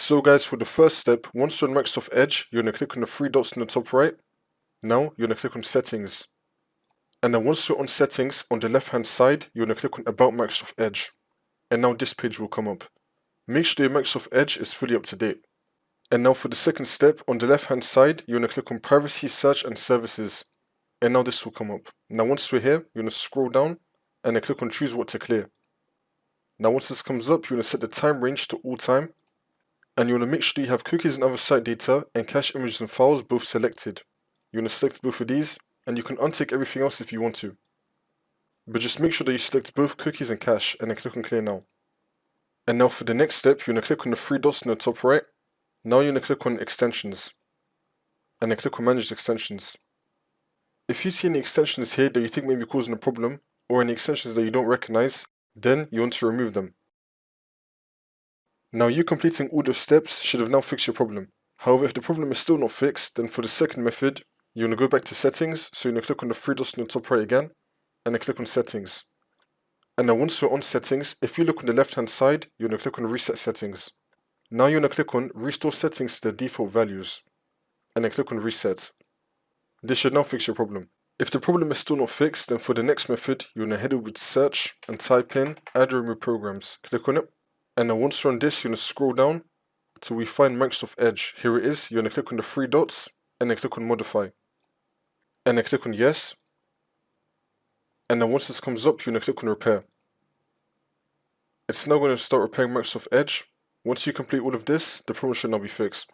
So guys, for the first step, once you're on Microsoft Edge, you're going to click on the three dots in the top right. Now, you're going to click on Settings. And then once you're on Settings, on the left hand side, you're going to click on About Microsoft Edge. And now this page will come up. Make sure your Microsoft Edge is fully up to date. And now for the second step, on the left hand side, you're going to click on Privacy, Search and Services. And now this will come up. Now once we're here, you're going to scroll down and then click on Choose What to Clear. Now once this comes up, you're going to set the time range to all time. And you want to make sure you have cookies and other site data and cache images and files both selected. You want to select both of these, and you can untick everything else if you want to. But just make sure that you select both cookies and cache, and then click on Clear Now. And now for the next step, you're going to click on the three dots in the top right. Now you're going to click on Extensions, and then click on Manage Extensions. If you see any extensions here that you think may be causing a problem, or any extensions that you don't recognize, then you want to remove them. Now you completing all those steps should have now fixed your problem. However, if the problem is still not fixed, then for the second method, you're going to go back to Settings, so you're going to click on the three dots in the top right again, and then click on Settings. And now once you're on Settings, if you look on the left hand side, you're going to click on Reset Settings. Now you're going to click on Restore Settings to the default values, and then click on Reset. This should now fix your problem. If the problem is still not fixed, then for the next method, you're going to head over to Search and type in Add or Remove Programs. Click on it. And then once you're on this, you're going to scroll down till we find Microsoft Edge. Here it is. You're going to click on the three dots and then click on Modify. And then click on Yes. And then once this comes up, you're going to click on Repair. It's now going to start repairing Microsoft Edge. Once you complete all of this, the problem should now be fixed.